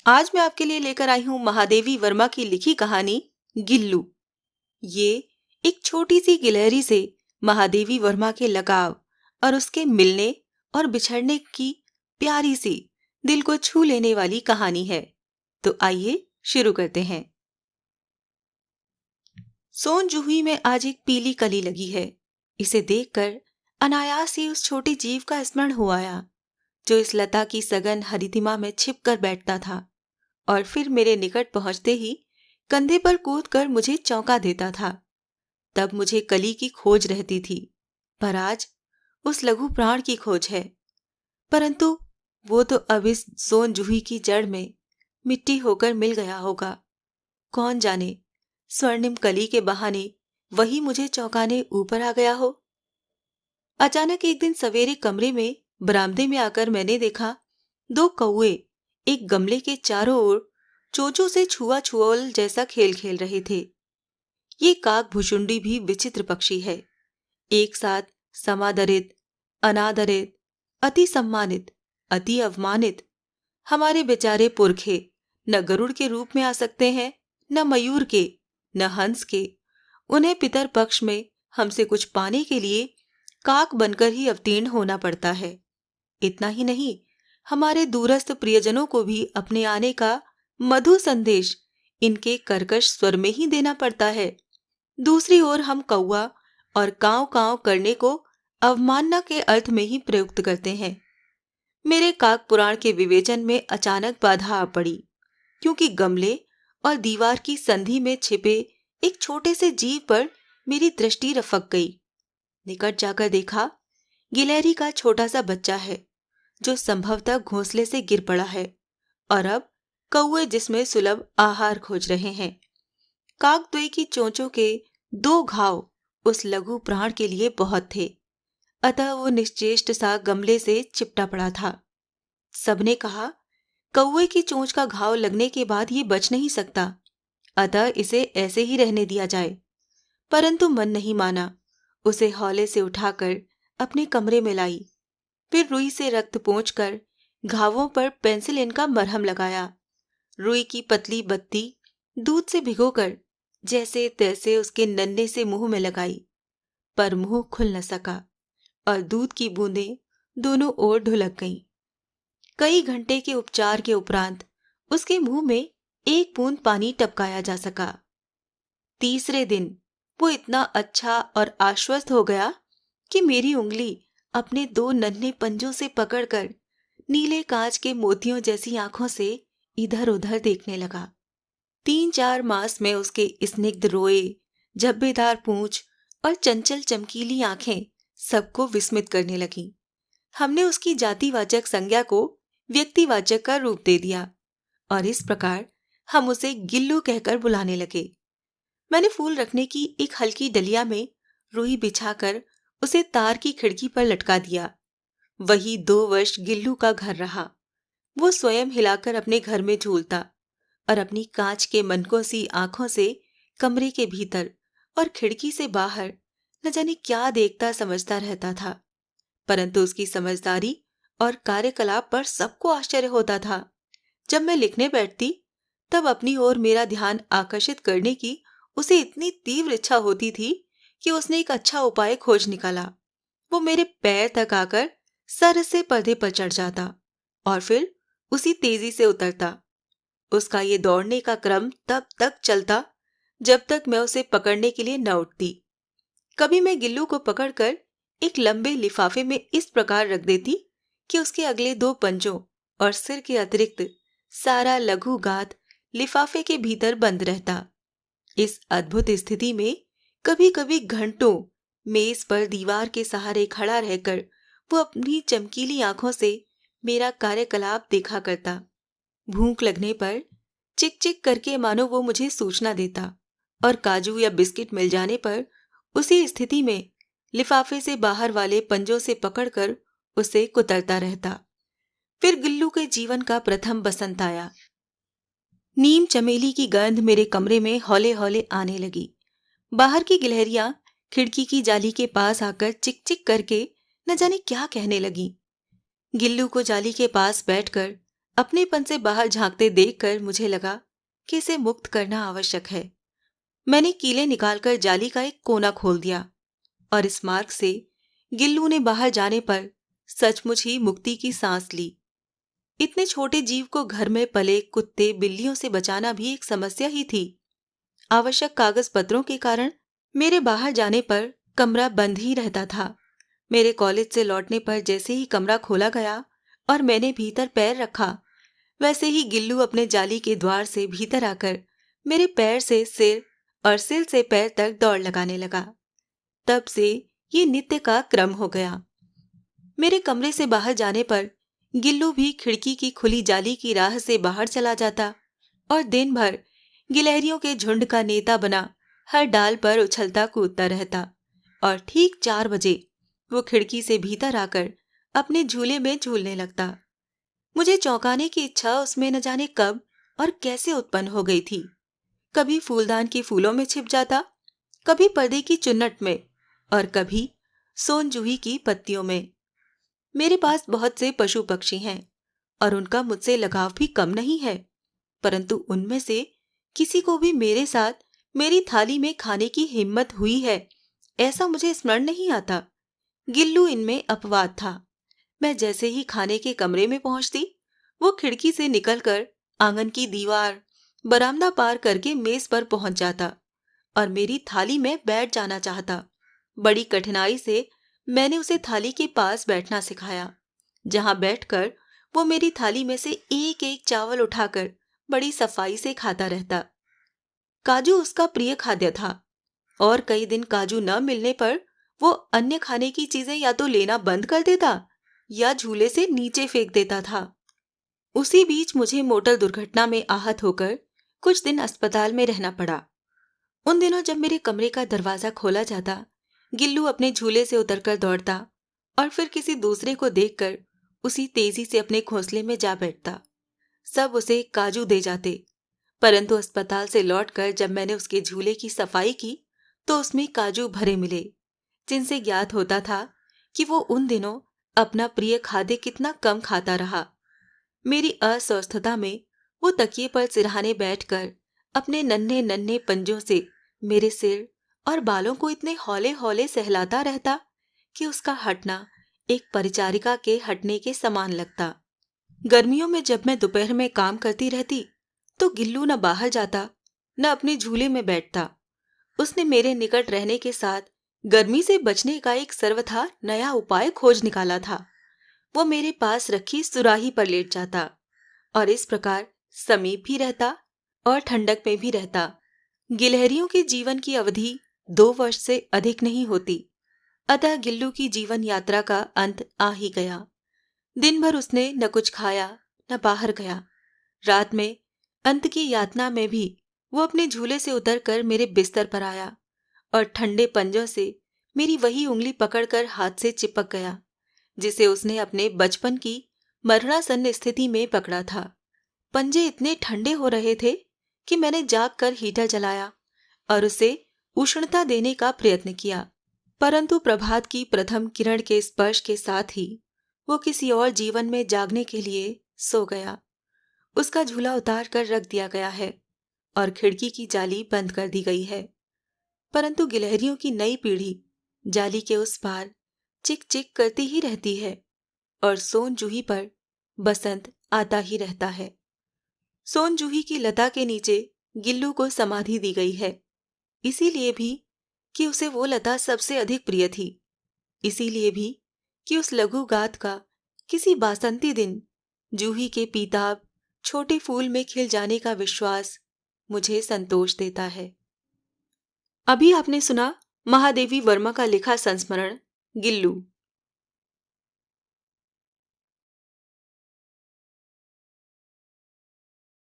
आज मैं आपके लिए लेकर आई हूँ महादेवी वर्मा की लिखी कहानी गिल्लू। ये एक छोटी सी गिलहरी से महादेवी वर्मा के लगाव और उसके मिलने और बिछड़ने की प्यारी सी दिल को छू लेने वाली कहानी है। तो आइए शुरू करते हैं। सोन जूही में आज एक पीली कली लगी है। इसे देखकर अनायास ही उस छोटे जीव का स्मरण हो आया जो इस लता की सघन हरितिमा में छिप कर बैठता था और फिर मेरे निकट पहुंचते ही कंधे पर कूदकर मुझे चौंका देता था। तब मुझे कली की खोज रहती थी, पर आज उस लघु प्राण की खोज है। परंतु वो तो अब इस सोन जूही की जड़ में मिट्टी होकर मिल गया होगा। कौन जाने स्वर्णिम कली के बहाने वही मुझे चौंकाने ऊपर आ गया हो। अचानक एक दिन सवेरे कमरे में बरामदे में आकर मैंने देखा दो कौए एक गमले के चारों ओर चोंचों से छुआ छुआल जैसा खेल खेल रहे थे। ये काक भुशुंडी भी विचित्र पक्षी है। एक साथ समादरित, अनादरित, अति सम्मानित, अति अवमानित। हमारे बेचारे पुरखे न गरुड़ के रूप में आ सकते हैं, न मयूर के, न हंस के। उन्हें पितर पक्ष में हमसे कुछ पाने के लिए काक बनकर ही अवतीर्ण होना पड़ता है। इतना ही नहीं, हमारे दूरस्थ प्रियजनों को भी अपने आने का मधु संदेश इनके कर्कश स्वर में ही देना पड़ता है। दूसरी ओर हम कौआ और कांव कांव करने को अवमानना के अर्थ में ही प्रयुक्त करते हैं। मेरे काक पुराण के विवेचन में अचानक बाधा आ पड़ी, क्योंकि गमले और दीवार की संधि में छिपे एक छोटे से जीव पर मेरी दृष्टि रफक गई। निकट जाकर देखा, गिलहरी का छोटा सा बच्चा है जो संभवतः घोंसले से गिर पड़ा है और अब कौए जिसमें सुलभ आहार खोज रहे हैं। काकद्वय की चोंचों के दो घाव उस लघु प्राण के लिए बहुत थे, अतः वो निश्चेष्ट सा गमले से चिपटा पड़ा था। सबने कहा कौए की चोंच का घाव लगने के बाद ये बच नहीं सकता, अतः इसे ऐसे ही रहने दिया जाए। परंतु मन नहीं माना। उसे हौले से उठाकर अपने कमरे में लाई, फिर रुई से रक्त पोंछकर घावों पर पेंसिलिन का मरहम लगाया। रुई की पतली बत्ती दूध से भिगोकर जैसे तैसे उसके नन्हे से मुंह में लगाई, पर मुंह खुल न सका और दूध की बूंदें दोनों ओर ढुलक गईं। कई घंटे के उपचार के उपरांत उसके मुंह में एक बूंद पानी टपकाया जा सका। तीसरे दिन वो इतना अच्छा और आश्वस्त हो गया कि मेरी उंगली अपने दो नन्हे पंजों से पकड़कर नीले कांच के मोतियों जैसी आंखों से इधर उधर देखने लगा। 3-4 मास में उसके स्निग्ध रोए, झब्बेदार पूंछ और चंचल चमकीली आंखें सबको विस्मित करने लगीं। हमने उसकी जातिवाचक संज्ञा को व्यक्तिवाचक का रूप दे दिया और इस प्रकार हम उसे गिल्लू कहकर बुलाने लगे। मैंने फूल रखने की एक हल्की डलिया में रुई बिछाकर उसे तार की खिड़की पर लटका दिया। वही 2 वर्ष गिल्लू का घर रहा। वो स्वयं हिलाकर अपने घर में झूलता और अपनी कांच के मनकों सी आंखों से कमरे के भीतर और खिड़की से बाहर न जाने क्या देखता समझता रहता था। परंतु उसकी समझदारी और कार्यकलाप पर सबको आश्चर्य होता था। जब मैं लिखने बैठती तब अपनी ओर मेरा ध्यान आकर्षित करने की उसे इतनी तीव्र इच्छा होती थी कि उसने एक अच्छा उपाय खोज निकाला। वो मेरे पैर तक आकर सर से पर्दे पर चढ़ जाता और फिर उसी तेजी से उतरता। उसका ये दौड़ने का क्रम तब तक चलता जब तक मैं उसे पकड़ने के लिए न उठती। कभी मैं गिल्लू को पकड़कर एक लंबे लिफाफे में इस प्रकार रख देती कि उसके अगले 2 पंजों और सिर के अतिरिक्त सारा लघु गात लिफाफे के भीतर बंद रहता। इस अद्भुत स्थिति में कभी कभी घंटों मेज पर दीवार के सहारे खड़ा रहकर वो अपनी चमकीली आंखों से मेरा कार्यकलाप देखा करता। भूख लगने पर चिक चिक करके मानो वो मुझे सूचना देता और काजू या बिस्किट मिल जाने पर उसी स्थिति में लिफाफे से बाहर वाले पंजों से पकड़कर उसे कुतरता रहता। फिर गिल्लू के जीवन का प्रथम बसंत आया। नीम चमेली की गंध मेरे कमरे में हौले हौले आने लगी। बाहर की गिलहरियां खिड़की की जाली के पास आकर चिक चिक करके न जाने क्या कहने लगी। गिल्लू को जाली के पास बैठकर अपनेपन से बाहर झांकते देखकर मुझे लगा कि इसे मुक्त करना आवश्यक है। मैंने कीले निकालकर जाली का एक कोना खोल दिया और इस मार्ग से गिल्लू ने बाहर जाने पर सचमुच ही मुक्ति की सांस ली। इतने छोटे जीव को घर में पले कुत्ते बिल्लियों से बचाना भी एक समस्या ही थी। आवश्यक कागज पत्रों के कारण मेरे बाहर जाने पर कमरा बंद ही रहता था। मेरे कॉलेज से लौटने पर जैसे ही कमरा खोला गया और मैंने भीतर पैर रखा, वैसे ही गिल्लू अपने जाली के द्वार से भीतर आकर मेरे पैर से सिर और सिर से पैर तक दौड़ लगाने लगा। तब से ये नित्य का क्रम हो गया। मेरे कमरे से बाहर जाने पर गिल्लू भी खिड़की की खुली जाली की राह से बाहर चला जाता और दिन भर गिलहरियों के झुंड का नेता बना हर डाल पर उछलता कूदता रहता और ठीक 4 बजे वो खिड़की से भीतर आकर अपने झूले में झूलने लगता। मुझे चौंकाने की इच्छा उसमें न जाने कब और कैसे उत्पन्न हो गई थी। कभी फूलदान के फूलों में छिप जाता, कभी पर्दे की चुन्नट में और कभी सोन जूही की पत्तियों में। मेरे पास बहुत से पशु पक्षी हैं और उनका मुझसे लगाव भी कम नहीं है, परंतु उनमें से किसी को भी मेरे साथ मेरी थाली में खाने की हिम्मत हुई है, ऐसा मुझे स्मरण नहीं आता। गिल्लू इनमें अपवाद था। मैं जैसे ही खाने के कमरे में पहुंचती, वो खिड़की से निकलकर आंगन की दीवार, बरामदा पार करके मेज पर पहुंच जाता और मेरी थाली में बैठ जाना चाहता। बड़ी कठिनाई से मैंने उसे थाली के पास बैठना सिखाया, जहां बैठकर वो मेरी थाली में से एक एक चावल उठाकर बड़ी सफाई से खाता रहता। काजू उसका प्रिय खाद्य था और कई दिन काजू न मिलने पर वो अन्य खाने की चीजें या तो लेना बंद कर देता या झूले से नीचे फेंक देता था। उसी बीच मुझे मोटर दुर्घटना में आहत होकर कुछ दिन अस्पताल में रहना पड़ा। उन दिनों जब मेरे कमरे का दरवाजा खोला जाता, गिल्लू अपने झूले से उतरकर दौड़ता और फिर किसी दूसरे को देखकर उसी तेजी से अपने घोंसले में जा बैठता। सब उसे काजू दे जाते, परंतु अस्पताल से लौटकर जब मैंने उसके झूले की सफाई की तो उसमें काजू भरे मिले, जिनसे ज्ञात होता था कि वो उन दिनों अपना प्रिय खाद्य कितना कम खाता रहा। मेरी अस्वस्थता में वो तकिए पर सिरहाने बैठकर अपने नन्हे नन्हे पंजों से मेरे सिर और बालों को इतने हौले हौले सहलाता रहता कि उसका हटना एक परिचारिका के हटने के समान लगता। गर्मियों में जब मैं दोपहर में काम करती रहती तो गिल्लू न बाहर जाता न अपने झूले में बैठता। उसने मेरे निकट रहने के साथ गर्मी से बचने का एक सर्वथा नया उपाय खोज निकाला था। वो मेरे पास रखी सुराही पर लेट जाता और इस प्रकार समीप भी रहता और ठंडक में भी रहता। गिलहरियों के जीवन की अवधि 2 वर्ष से अधिक नहीं होती, अतः गिल्लू की जीवन यात्रा का अंत आ ही गया। दिन भर उसने न कुछ खाया न बाहर गया। रात में अंत की यातना में भी वो अपने झूले से उतरकर मेरे बिस्तर पर आया और ठंडे पंजों से मेरी वही उंगली पकड़कर हाथ से चिपक गया जिसे उसने अपने बचपन की मरणासन्न स्थिति में पकड़ा था। पंजे इतने ठंडे हो रहे थे कि मैंने जागकर हीटर जलाया और उसे उष्णता देने का प्रयत्न किया, परंतु प्रभात की प्रथम किरण के स्पर्श के साथ ही वो किसी और जीवन में जागने के लिए सो गया। उसका झूला उतार कर रख दिया गया है और खिड़की की जाली बंद कर दी गई है, परंतु गिलहरियों की नई पीढ़ी जाली के उस पार चिक चिक करती ही रहती है और सोन जूही पर बसंत आता ही रहता है। सोन जूही की लता के नीचे गिल्लू को समाधि दी गई है, इसीलिए भी कि उसे वो लता सबसे अधिक प्रिय थी, इसीलिए भी कि उस लघु गात का किसी बासंती दिन जूही के पीताब छोटे फूल में खिल जाने का विश्वास मुझे संतोष देता है। अभी आपने सुना महादेवी वर्मा का लिखा संस्मरण गिल्लू।